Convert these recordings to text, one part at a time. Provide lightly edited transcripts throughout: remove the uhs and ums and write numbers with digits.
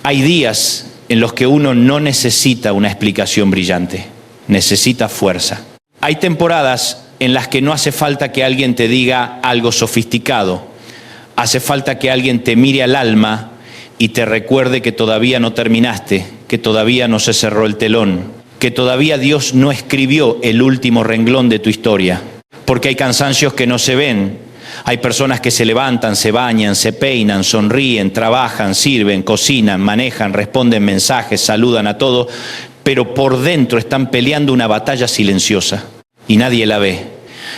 Hay días en los que uno no necesita una explicación brillante, necesita fuerza. Hay temporadas en las que no hace falta que alguien te diga algo sofisticado, hace falta que alguien te mire al alma y te recuerde que todavía no terminaste, que todavía no se cerró el telón, que todavía Dios no escribió el último renglón de tu historia. Porque hay cansancios que no se ven, hay personas que se levantan, se bañan, se peinan, sonríen, trabajan, sirven, cocinan, manejan, responden mensajes, saludan a todos, pero por dentro están peleando una batalla silenciosa y nadie la ve.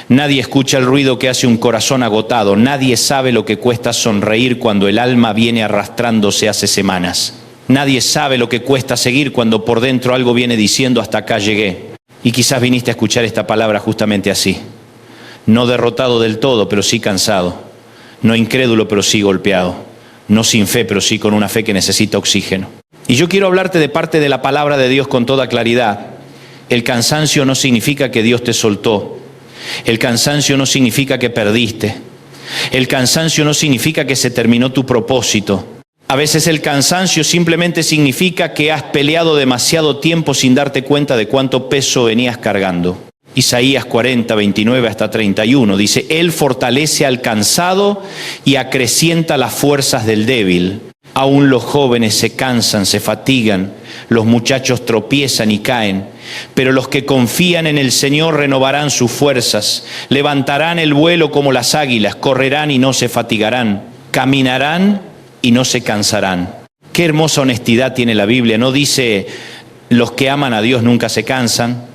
Nadie escucha el ruido que hace un corazón agotado, nadie sabe lo que cuesta sonreír cuando el alma viene arrastrándose hace semanas. Nadie sabe lo que cuesta seguir cuando por dentro algo viene diciendo hasta acá llegué. Y quizás viniste a escuchar esta palabra justamente así. No derrotado del todo, pero sí cansado. No incrédulo, pero sí golpeado. No sin fe, pero sí con una fe que necesita oxígeno. Y yo quiero hablarte de parte de la palabra de Dios con toda claridad. El cansancio no significa que Dios te soltó. El cansancio no significa que perdiste. El cansancio no significa que se terminó tu propósito. A veces el cansancio simplemente significa que has peleado demasiado tiempo sin darte cuenta de cuánto peso venías cargando. Isaías 40, 29 hasta 31 dice: Él fortalece al cansado y acrecienta las fuerzas del débil. Aún los jóvenes se cansan, se fatigan, los muchachos tropiezan y caen. Pero los que confían en el Señor renovarán sus fuerzas, levantarán el vuelo como las águilas, correrán y no se fatigarán, caminarán y no se cansarán. Qué hermosa honestidad tiene la Biblia. No dice los que aman a Dios nunca se cansan,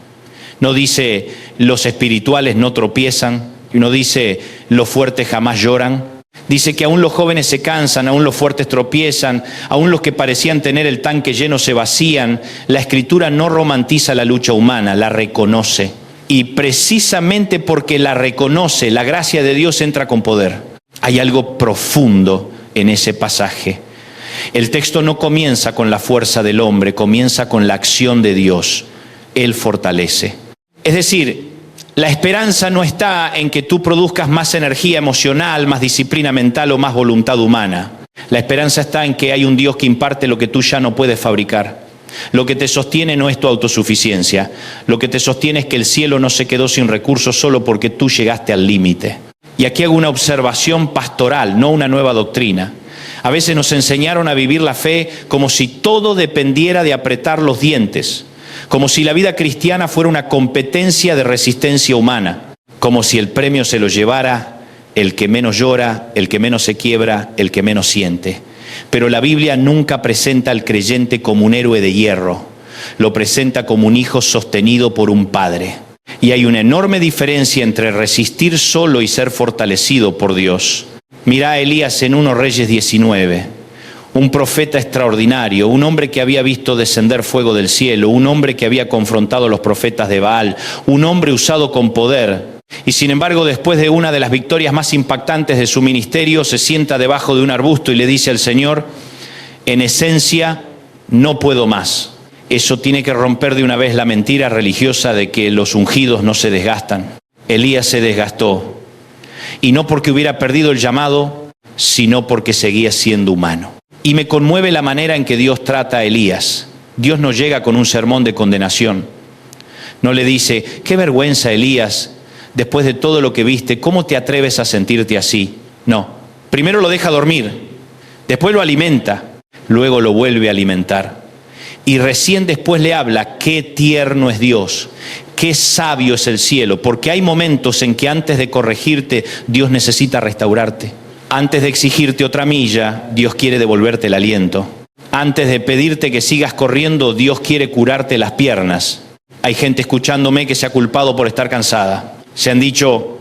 no dice los espirituales no tropiezan, no dice los fuertes jamás lloran. Dice que aún los jóvenes se cansan, aún los fuertes tropiezan, aún los que parecían tener el tanque lleno se vacían. La Escritura no romantiza la lucha humana, la reconoce. Y precisamente porque la reconoce, la gracia de Dios entra con poder. Hay algo profundo en ese pasaje. El texto no comienza con la fuerza del hombre, comienza con la acción de Dios. Él fortalece. Es decir, la esperanza no está en que tú produzcas más energía emocional, más disciplina mental o más voluntad humana. La esperanza está en que hay un Dios que imparte lo que tú ya no puedes fabricar. Lo que te sostiene no es tu autosuficiencia. Lo que te sostiene es que el cielo no se quedó sin recursos solo porque tú llegaste al límite. Y aquí hago una observación pastoral, no una nueva doctrina. A veces nos enseñaron a vivir la fe como si todo dependiera de apretar los dientes. Como si la vida cristiana fuera una competencia de resistencia humana, como si el premio se lo llevara el que menos llora, el que menos se quiebra, el que menos siente. Pero la Biblia nunca presenta al creyente como un héroe de hierro, lo presenta como un hijo sostenido por un padre. Y hay una enorme diferencia entre resistir solo y ser fortalecido por Dios. Mirá a Elías en 1 Reyes 19. Un profeta extraordinario, un hombre que había visto descender fuego del cielo, un hombre que había confrontado a los profetas de Baal, un hombre usado con poder. Y sin embargo, después de una de las victorias más impactantes de su ministerio, se sienta debajo de un arbusto y le dice al Señor: en esencia, no puedo más. Eso tiene que romper de una vez la mentira religiosa de que los ungidos no se desgastan. Elías se desgastó, y no porque hubiera perdido el llamado, sino porque seguía siendo humano. Y me conmueve la manera en que Dios trata a Elías. Dios no llega con un sermón de condenación. No le dice: qué vergüenza, Elías, después de todo lo que viste, ¿cómo te atreves a sentirte así? No. Primero lo deja dormir, después lo alimenta, luego lo vuelve a alimentar. Y recién después le habla: qué tierno es Dios, qué sabio es el cielo, porque hay momentos en que antes de corregirte, Dios necesita restaurarte. Antes de exigirte otra milla, Dios quiere devolverte el aliento. Antes de pedirte que sigas corriendo, Dios quiere curarte las piernas. Hay gente escuchándome que se ha culpado por estar cansada. Se han dicho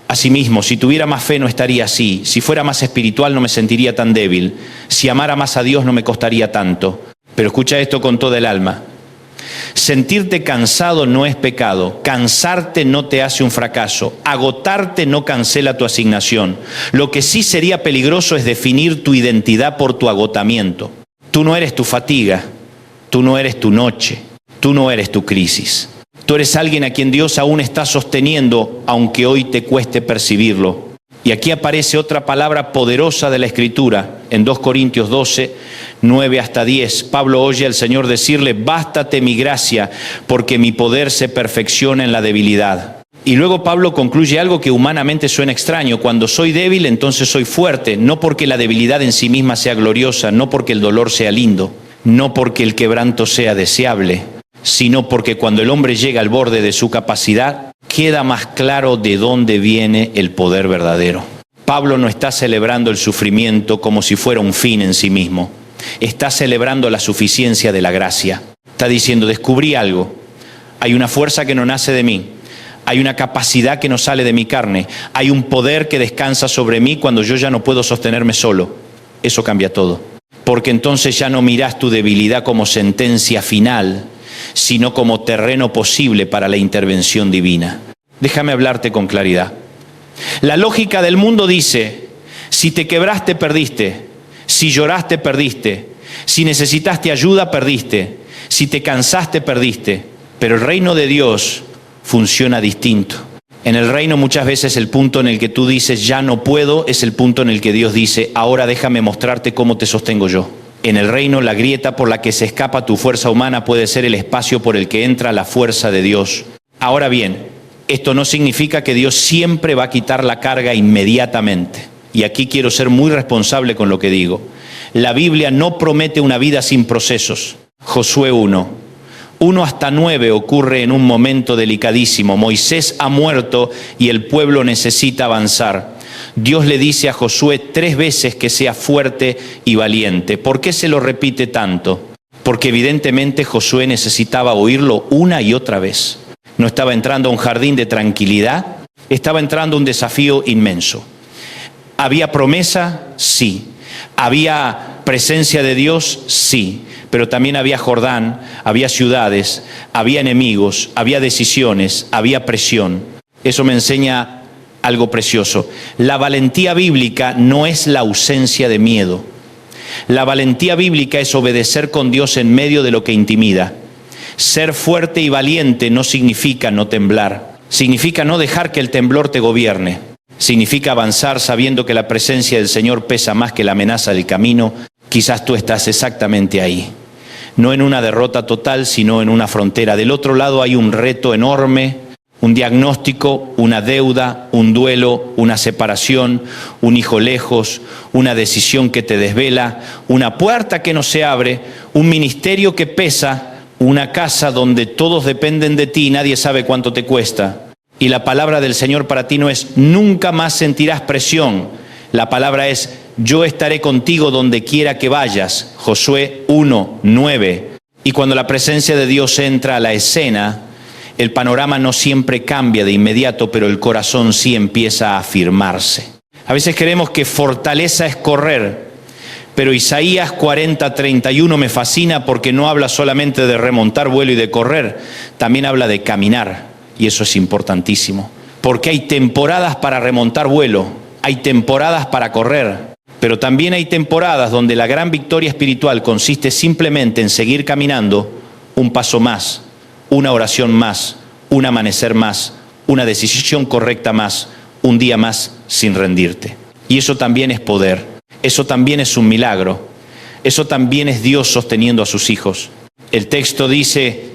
a sí mismo: si tuviera más fe no estaría así. Si fuera más espiritual no me sentiría tan débil. Si amara más a Dios no me costaría tanto. Pero escucha esto con toda el alma. Sentirte cansado no es pecado. Cansarte no te hace un fracaso. Agotarte no cancela tu asignación. Lo que sí sería peligroso es definir tu identidad por tu agotamiento. Tú no eres tu fatiga. Tú no eres tu noche. Tú no eres tu crisis. Tú eres alguien a quien Dios aún está sosteniendo, aunque hoy te cueste percibirlo. Y aquí aparece otra palabra poderosa de la Escritura, en 2 Corintios 12, 9 hasta 10. Pablo oye al Señor decirle: bástate mi gracia, porque mi poder se perfecciona en la debilidad. Y luego Pablo concluye algo que humanamente suena extraño: cuando soy débil, entonces soy fuerte, no porque la debilidad en sí misma sea gloriosa, no porque el dolor sea lindo, no porque el quebranto sea deseable, sino porque cuando el hombre llega al borde de su capacidad, queda más claro de dónde viene el poder verdadero. Pablo no está celebrando el sufrimiento como si fuera un fin en sí mismo. Está celebrando la suficiencia de la gracia. Está diciendo: descubrí algo. Hay una fuerza que no nace de mí. Hay una capacidad que no sale de mi carne. Hay un poder que descansa sobre mí cuando yo ya no puedo sostenerme solo. Eso cambia todo. Porque entonces ya no mirás tu debilidad como sentencia final, sino como terreno posible para la intervención divina. Déjame hablarte con claridad. La lógica del mundo dice: si te quebraste, perdiste. Si lloraste, perdiste. Si necesitaste ayuda, perdiste. Si te cansaste, perdiste. Pero el reino de Dios funciona distinto. En el reino muchas veces el punto en el que tú dices ya no puedo es el punto en el que Dios dice: ahora déjame mostrarte cómo te sostengo yo. En el reino la grieta por la que se escapa tu fuerza humana puede ser el espacio por el que entra la fuerza de Dios. Ahora bien, esto no significa que Dios siempre va a quitar la carga inmediatamente. Y aquí quiero ser muy responsable con lo que digo. La Biblia no promete una vida sin procesos. Josué 1 hasta 9 ocurre en un momento delicadísimo. Moisés ha muerto y el pueblo necesita avanzar. Dios le dice a Josué 3 veces que sea fuerte y valiente. ¿Por qué se lo repite tanto? Porque evidentemente Josué necesitaba oírlo una y otra vez. No estaba entrando a un jardín de tranquilidad, estaba entrando a un desafío inmenso. ¿Había promesa? Sí. ¿Había presencia de Dios? Sí. Pero también había Jordán, había ciudades, había enemigos, había decisiones, había presión. Eso me enseña algo precioso. La valentía bíblica no es la ausencia de miedo. La valentía bíblica es obedecer con Dios en medio de lo que intimida. Ser fuerte y valiente no significa no temblar. Significa no dejar que el temblor te gobierne. Significa avanzar sabiendo que la presencia del Señor pesa más que la amenaza del camino. Quizás tú estás exactamente ahí. No en una derrota total, sino en una frontera. Del otro lado hay un reto enorme. Un diagnóstico, una deuda, un duelo, una separación, un hijo lejos, una decisión que te desvela, una puerta que no se abre, un ministerio que pesa, una casa donde todos dependen de ti y nadie sabe cuánto te cuesta. Y la palabra del Señor para ti no es: nunca más sentirás presión. La palabra es: yo estaré contigo donde quiera que vayas. Josué 1:9. Y cuando la presencia de Dios entra a la escena, el panorama no siempre cambia de inmediato, pero el corazón sí empieza a afirmarse. A veces creemos que fortaleza es correr, pero Isaías 40:31 me fascina porque no habla solamente de remontar vuelo y de correr, también habla de caminar, y eso es importantísimo. Porque hay temporadas para remontar vuelo, hay temporadas para correr, pero también hay temporadas donde la gran victoria espiritual consiste simplemente en seguir caminando un paso más, una oración más, un amanecer más, una decisión correcta más, un día más sin rendirte. Y eso también es poder, eso también es un milagro, eso también es Dios sosteniendo a sus hijos. El texto dice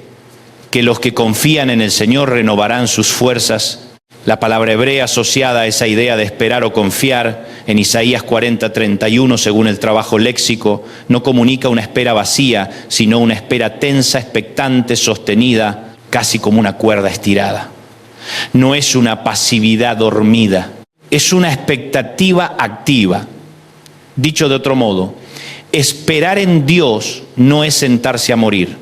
que los que confían en el Señor renovarán sus fuerzas. La palabra hebrea asociada a esa idea de esperar o confiar en Isaías 40:31, según el trabajo léxico, no comunica una espera vacía, sino una espera tensa, expectante, sostenida, casi como una cuerda estirada. No es una pasividad dormida, es una expectativa activa. Dicho de otro modo, esperar en Dios no es sentarse a morir.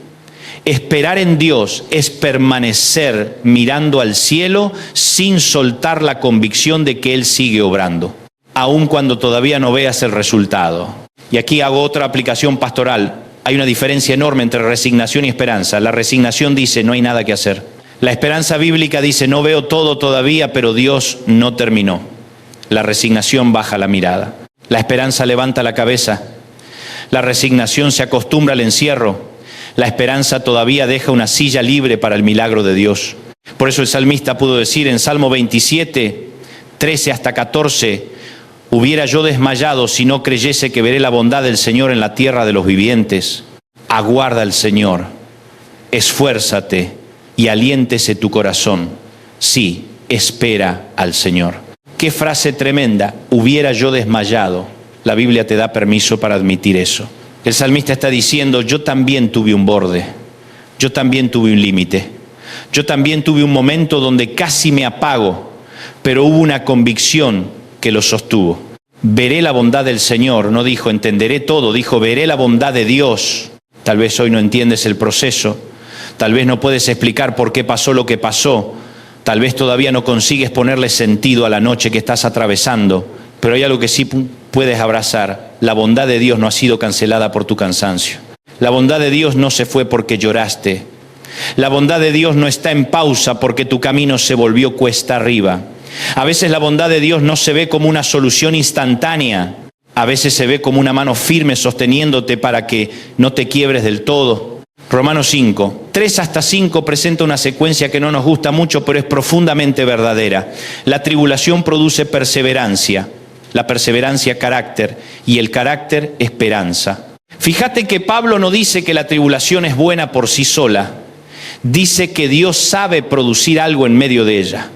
Esperar en Dios es permanecer mirando al cielo sin soltar la convicción de que Él sigue obrando, aun cuando todavía no veas el resultado. Y aquí hago otra aplicación pastoral. Hay una diferencia enorme entre resignación y esperanza. La resignación dice: no hay nada que hacer. La esperanza bíblica dice: no veo todo todavía, pero Dios no terminó. La resignación baja la mirada. La esperanza levanta la cabeza. La resignación se acostumbra al encierro. La esperanza todavía deja una silla libre para el milagro de Dios. Por eso el salmista pudo decir en Salmo 27, 13 hasta 14, hubiera yo desmayado si no creyese que veré la bondad del Señor en la tierra de los vivientes. Aguarda al Señor, esfuérzate y aliéntese tu corazón. Sí, espera al Señor. Qué frase tremenda, hubiera yo desmayado. La Biblia te da permiso para admitir eso. El salmista está diciendo, yo también tuve un borde, yo también tuve un límite, yo también tuve un momento donde casi me apago, pero hubo una convicción que lo sostuvo. Veré la bondad del Señor, no dijo entenderé todo, dijo veré la bondad de Dios. Tal vez hoy no entiendes el proceso, tal vez no puedes explicar por qué pasó lo que pasó, tal vez todavía no consigues ponerle sentido a la noche que estás atravesando, pero hay algo que sí puedes abrazar. La bondad de Dios no ha sido cancelada por tu cansancio. La bondad de Dios no se fue porque lloraste. La bondad de Dios no está en pausa porque tu camino se volvió cuesta arriba. A veces la bondad de Dios no se ve como una solución instantánea. A veces se ve como una mano firme sosteniéndote para que no te quiebres del todo. Romanos 5, 3 hasta 5 presenta una secuencia que no nos gusta mucho, pero es profundamente verdadera. La tribulación produce perseverancia, la perseverancia carácter y el carácter esperanza. Fíjate que Pablo no dice que la tribulación es buena por sí sola, dice que Dios sabe producir algo en medio de ella.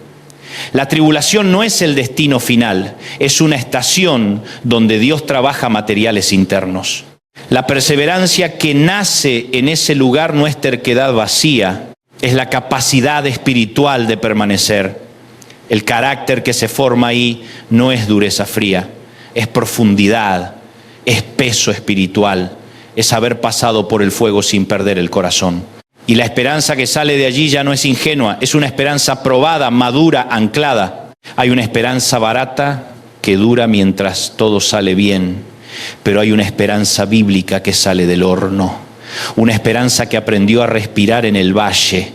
La tribulación no es el destino final, es una estación donde Dios trabaja materiales internos. La perseverancia que nace en ese lugar no es terquedad vacía, es la capacidad espiritual de permanecer. El carácter que se forma ahí no es dureza fría, es profundidad, es peso espiritual, es haber pasado por el fuego sin perder el corazón. Y la esperanza que sale de allí ya no es ingenua, es una esperanza probada, madura, anclada. Hay una esperanza barata que dura mientras todo sale bien, pero hay una esperanza bíblica que sale del horno, una esperanza que aprendió a respirar en el valle,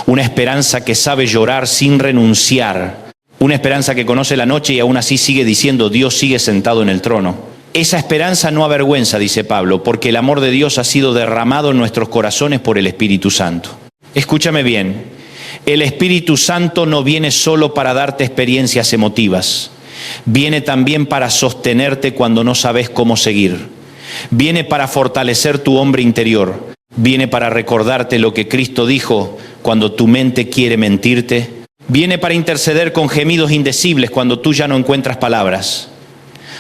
una esperanza que sabe llorar sin renunciar, una esperanza que conoce la noche y aún así sigue diciendo Dios sigue sentado en el trono. Esa esperanza no avergüenza, dice Pablo, porque el amor de Dios ha sido derramado en nuestros corazones por el Espíritu Santo. Escúchame bien, el Espíritu Santo no viene solo para darte experiencias emotivas, viene también para sostenerte cuando no sabes cómo seguir, viene para fortalecer tu hombre interior, viene para recordarte lo que Cristo dijo cuando tu mente quiere mentirte, viene para interceder con gemidos indecibles cuando tú ya no encuentras palabras.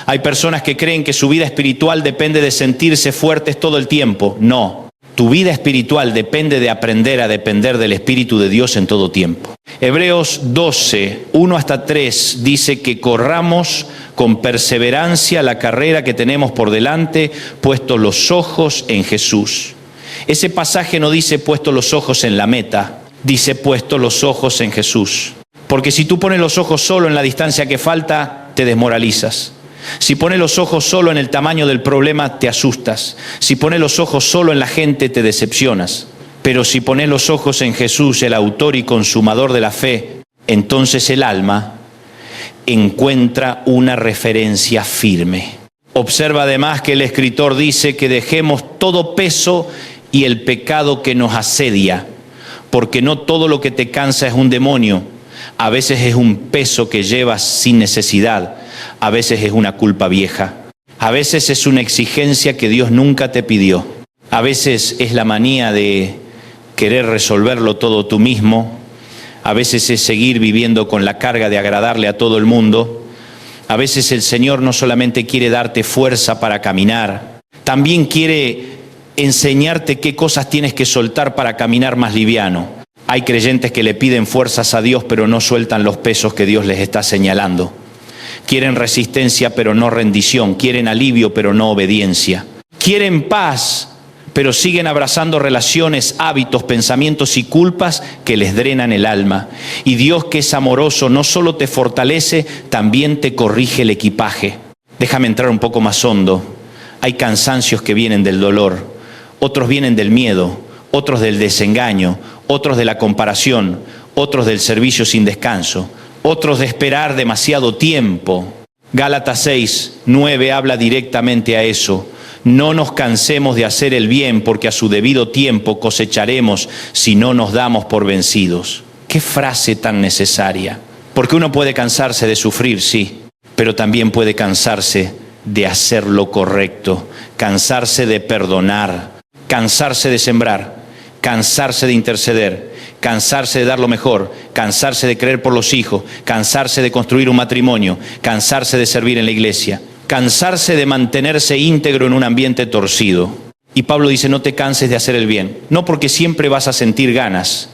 Hay personas que creen que su vida espiritual depende de sentirse fuertes todo el tiempo. No, tu vida espiritual depende de aprender a depender del Espíritu de Dios en todo tiempo. Hebreos 12, 1 hasta 3 dice que corramos con perseverancia la carrera que tenemos por delante, puestos los ojos en Jesús. Ese pasaje no dice puestos los ojos en la meta, dice puestos los ojos en Jesús. Porque si tú pones los ojos solo en la distancia que falta, te desmoralizas. Si pones los ojos solo en el tamaño del problema, te asustas. Si pones los ojos solo en la gente, te decepcionas. Pero si pones los ojos en Jesús, el autor y consumador de la fe, entonces el alma encuentra una referencia firme. Observa además que el escritor dice que dejemos todo peso y el pecado que nos asedia, porque no todo lo que te cansa es un demonio. A veces es un peso que llevas sin necesidad. A veces es una culpa vieja. A veces es una exigencia que Dios nunca te pidió. A veces es la manía de querer resolverlo todo tú mismo. A veces es seguir viviendo con la carga de agradarle a todo el mundo. A veces el Señor no solamente quiere darte fuerza para caminar, también quiere enseñarte qué cosas tienes que soltar para caminar más liviano. Hay creyentes que le piden fuerzas a Dios, pero no sueltan los pesos que Dios les está señalando. Quieren resistencia, pero no rendición. Quieren alivio, pero no obediencia. Quieren paz, pero siguen abrazando relaciones, hábitos, pensamientos y culpas que les drenan el alma. Y Dios, que es amoroso, no solo te fortalece, también te corrige el equipaje. Déjame entrar un poco más hondo. Hay cansancios que vienen del dolor, otros vienen del miedo, otros del desengaño, otros de la comparación, otros del servicio sin descanso, otros de esperar demasiado tiempo. Gálatas 6, 9 habla directamente a eso. No nos cansemos de hacer el bien, porque a su debido tiempo cosecharemos si no nos damos por vencidos. Qué frase tan necesaria. Porque uno puede cansarse de sufrir, sí, pero también puede cansarse de hacer lo correcto, cansarse de perdonar, cansarse de sembrar, cansarse de interceder, cansarse de dar lo mejor, cansarse de creer por los hijos, cansarse de construir un matrimonio, cansarse de servir en la iglesia, cansarse de mantenerse íntegro en un ambiente torcido. Y Pablo dice, no te canses de hacer el bien, no porque siempre vas a sentir ganas,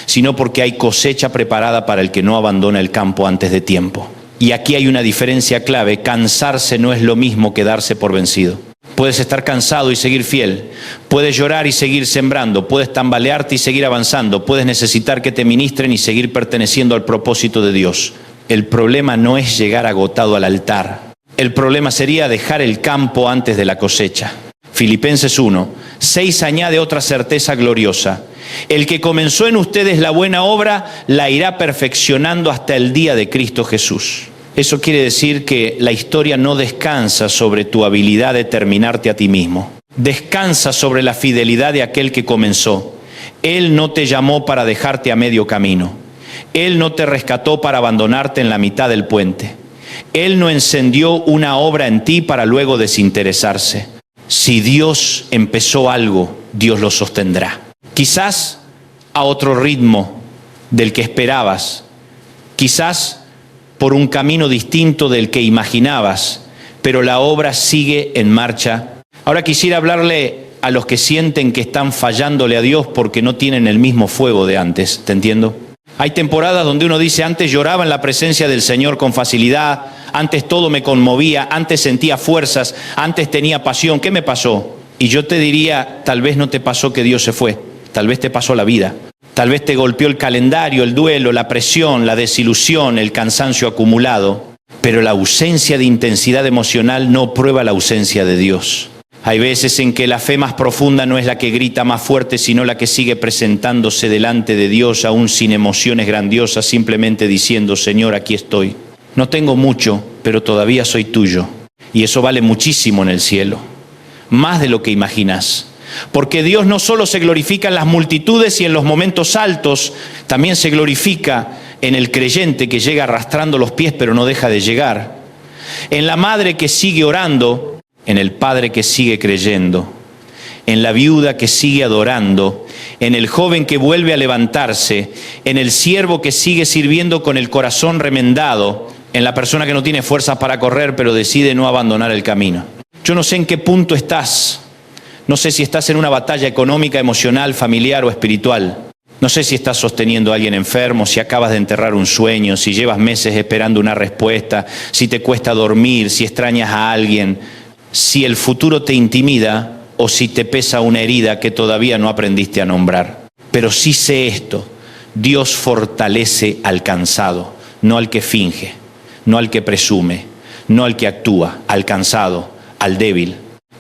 sino porque hay cosecha preparada para el que no abandona el campo antes de tiempo. Y aquí hay una diferencia clave: cansarse no es lo mismo que darse por vencido. Puedes estar cansado y seguir fiel, puedes llorar y seguir sembrando, puedes tambalearte y seguir avanzando, puedes necesitar que te ministren y seguir perteneciendo al propósito de Dios. El problema no es llegar agotado al altar, el problema sería dejar el campo antes de la cosecha. Filipenses 1:6 añade otra certeza gloriosa: el que comenzó en ustedes la buena obra la irá perfeccionando hasta el día de Cristo Jesús. Eso quiere decir que la historia no descansa sobre tu habilidad de terminarte a ti mismo. Descansa sobre la fidelidad de aquel que comenzó. Él no te llamó para dejarte a medio camino. Él no te rescató para abandonarte en la mitad del puente. Él no encendió una obra en ti para luego desinteresarse. Si Dios empezó algo, Dios lo sostendrá. Quizás a otro ritmo del que esperabas, quizás por un camino distinto del que imaginabas, pero la obra sigue en marcha. Ahora quisiera hablarle a los que sienten que están fallándole a Dios porque no tienen el mismo fuego de antes, ¿te entiendo? Hay temporadas donde uno dice, antes lloraba en la presencia del Señor con facilidad, antes todo me conmovía, antes sentía fuerzas, antes tenía pasión. ¿Qué me pasó? Y yo te diría, tal vez no te pasó que Dios se fue, tal vez te pasó la vida. Tal vez te golpeó el calendario, el duelo, la presión, la desilusión, el cansancio acumulado. Pero la ausencia de intensidad emocional no prueba la ausencia de Dios. Hay veces en que la fe más profunda no es la que grita más fuerte, sino la que sigue presentándose delante de Dios, aún sin emociones grandiosas, simplemente diciendo, Señor, aquí estoy. No tengo mucho, pero todavía soy tuyo. Y eso vale muchísimo en el cielo, más de lo que imaginas. Porque Dios no solo se glorifica en las multitudes y en los momentos altos, también se glorifica en el creyente que llega arrastrando los pies pero no deja de llegar, en la madre que sigue orando, en el padre que sigue creyendo, en la viuda que sigue adorando, en el joven que vuelve a levantarse, en el siervo que sigue sirviendo con el corazón remendado, en la persona que no tiene fuerzas para correr pero decide no abandonar el camino. Yo no sé en qué punto estás. No sé si estás en una batalla económica, emocional, familiar o espiritual. No sé si estás sosteniendo a alguien enfermo, si acabas de enterrar un sueño, si llevas meses esperando una respuesta, si te cuesta dormir, si extrañas a alguien, si el futuro te intimida o si te pesa una herida que todavía no aprendiste a nombrar. Pero sí sé esto: Dios fortalece al cansado, no al que finge, no al que presume, no al que actúa, al cansado, al débil,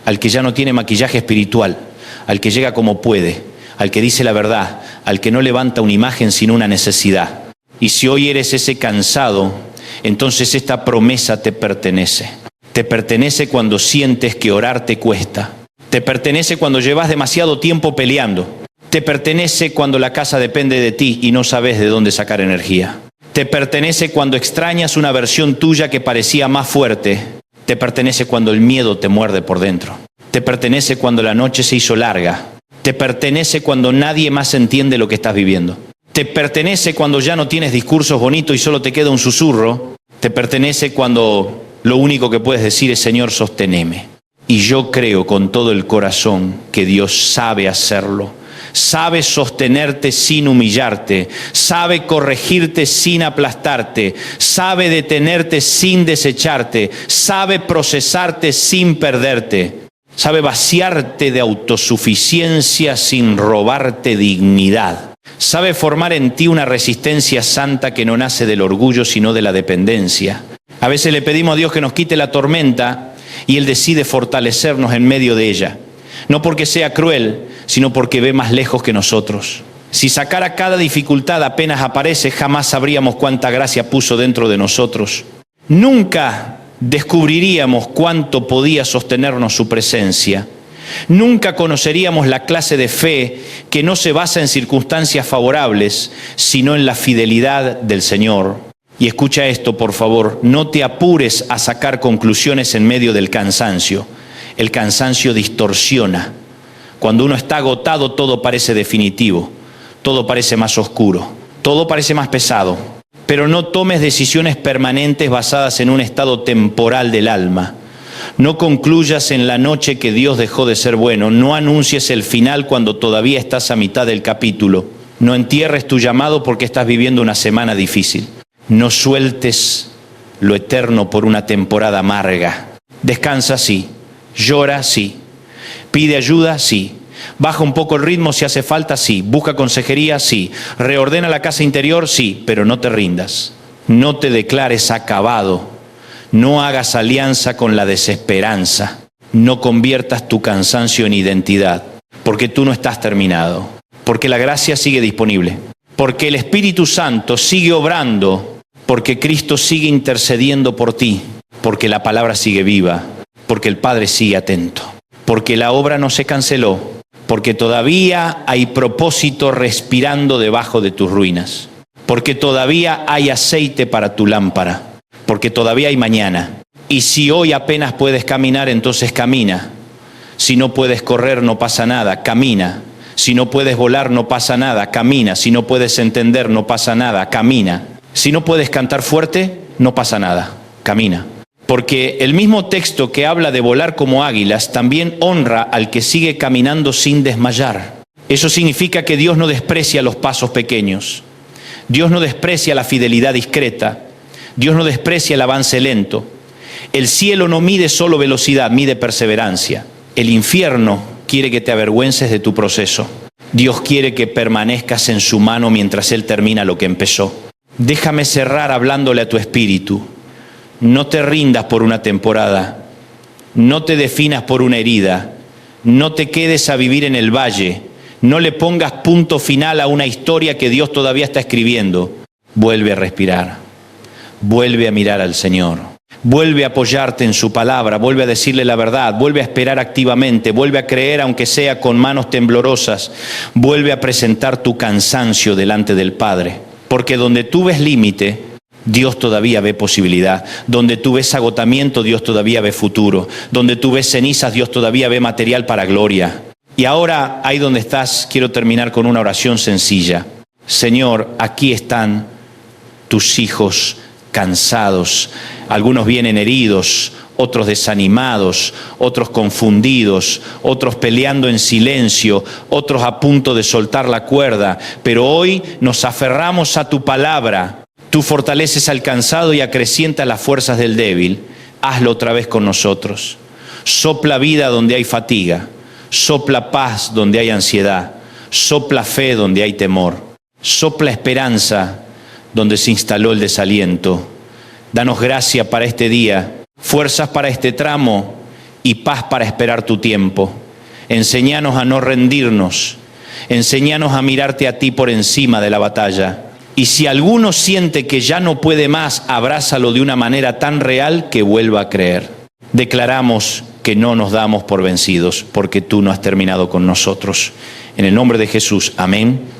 al que ya no tiene maquillaje espiritual, al que llega como puede, al que dice la verdad, al que no levanta una imagen sino una necesidad. Y si hoy eres ese cansado, entonces esta promesa te pertenece. Te pertenece cuando sientes que orar te cuesta. Te pertenece cuando llevas demasiado tiempo peleando. Te pertenece cuando la casa depende de ti y no sabes de dónde sacar energía. Te pertenece cuando extrañas una versión tuya que parecía más fuerte. Te pertenece cuando el miedo te muerde por dentro. Te pertenece cuando la noche se hizo larga. Te pertenece cuando nadie más entiende lo que estás viviendo. Te pertenece cuando ya no tienes discursos bonitos y solo te queda un susurro. Te pertenece cuando lo único que puedes decir es, Señor, sosténeme. Y yo creo con todo el corazón que Dios sabe hacerlo. Sabe sostenerte sin humillarte, sabe corregirte sin aplastarte, sabe detenerte sin desecharte, sabe procesarte sin perderte, sabe vaciarte de autosuficiencia sin robarte dignidad, sabe formar en ti una resistencia santa que no nace del orgullo sino de la dependencia. A veces le pedimos a Dios que nos quite la tormenta y Él decide fortalecernos en medio de ella. No porque sea cruel, sino porque ve más lejos que nosotros. Si sacara cada dificultad apenas aparece, jamás sabríamos cuánta gracia puso dentro de nosotros. Nunca descubriríamos cuánto podía sostenernos su presencia. Nunca conoceríamos la clase de fe que no se basa en circunstancias favorables, sino en la fidelidad del Señor. Y escucha esto, por favor, no te apures a sacar conclusiones en medio del cansancio. El cansancio distorsiona. Cuando uno está agotado, todo parece definitivo, todo parece más oscuro, todo parece más pesado. Pero no tomes decisiones permanentes basadas en un estado temporal del alma. No concluyas en la noche que Dios dejó de ser bueno. No anuncies el final cuando todavía estás a mitad del capítulo. No entierres tu llamado porque estás viviendo una semana difícil. No sueltes lo eterno por una temporada amarga. Descansa, sí. Llora, sí. Pide ayuda, sí. Baja un poco el ritmo si hace falta, sí. Busca consejería, sí. Reordena la casa interior, sí. Pero no te rindas. No te declares acabado. No hagas alianza con la desesperanza. No conviertas tu cansancio en identidad. Porque tú no estás terminado. Porque la gracia sigue disponible. Porque el Espíritu Santo sigue obrando. Porque Cristo sigue intercediendo por ti. Porque la palabra sigue viva. Porque el Padre sigue atento. Porque la obra no se canceló. Porque todavía hay propósito respirando debajo de tus ruinas. Porque todavía hay aceite para tu lámpara. Porque todavía hay mañana. Y si hoy apenas puedes caminar, entonces camina. Si no puedes correr, no pasa nada, camina. Si no puedes volar, no pasa nada, camina. Si no puedes entender, no pasa nada, camina. Si no puedes cantar fuerte, no pasa nada, camina. Porque el mismo texto que habla de volar como águilas también honra al que sigue caminando sin desmayar. Eso significa que Dios no desprecia los pasos pequeños. Dios no desprecia la fidelidad discreta. Dios no desprecia el avance lento. El cielo no mide solo velocidad, mide perseverancia. El infierno quiere que te avergüences de tu proceso. Dios quiere que permanezcas en su mano mientras Él termina lo que empezó. Déjame cerrar hablándole a tu espíritu. No te rindas por una temporada. No te definas por una herida. No te quedes a vivir en el valle. No le pongas punto final a una historia que Dios todavía está escribiendo. Vuelve a respirar. Vuelve a mirar al Señor. Vuelve a apoyarte en su palabra. Vuelve a decirle la verdad. Vuelve a esperar activamente. Vuelve a creer aunque sea con manos temblorosas. Vuelve a presentar tu cansancio delante del Padre. Porque donde tú ves límite, Dios todavía ve posibilidad. Donde tú ves agotamiento, Dios todavía ve futuro. Donde tú ves cenizas, Dios todavía ve material para gloria. Y ahora, ahí donde estás, quiero terminar con una oración sencilla. Señor, aquí están tus hijos cansados. Algunos vienen heridos, otros desanimados, otros confundidos, otros peleando en silencio, otros a punto de soltar la cuerda. Pero hoy nos aferramos a tu palabra. Tú fortaleces al cansado y acrecientas las fuerzas del débil. Hazlo otra vez con nosotros. Sopla vida donde hay fatiga. Sopla paz donde hay ansiedad. Sopla fe donde hay temor. Sopla esperanza donde se instaló el desaliento. Danos gracia para este día, fuerzas para este tramo y paz para esperar tu tiempo. Enséñanos a no rendirnos. Enséñanos a mirarte a ti por encima de la batalla. Y si alguno siente que ya no puede más, abrázalo de una manera tan real que vuelva a creer. Declaramos que no nos damos por vencidos, porque tú no has terminado con nosotros. En el nombre de Jesús, amén.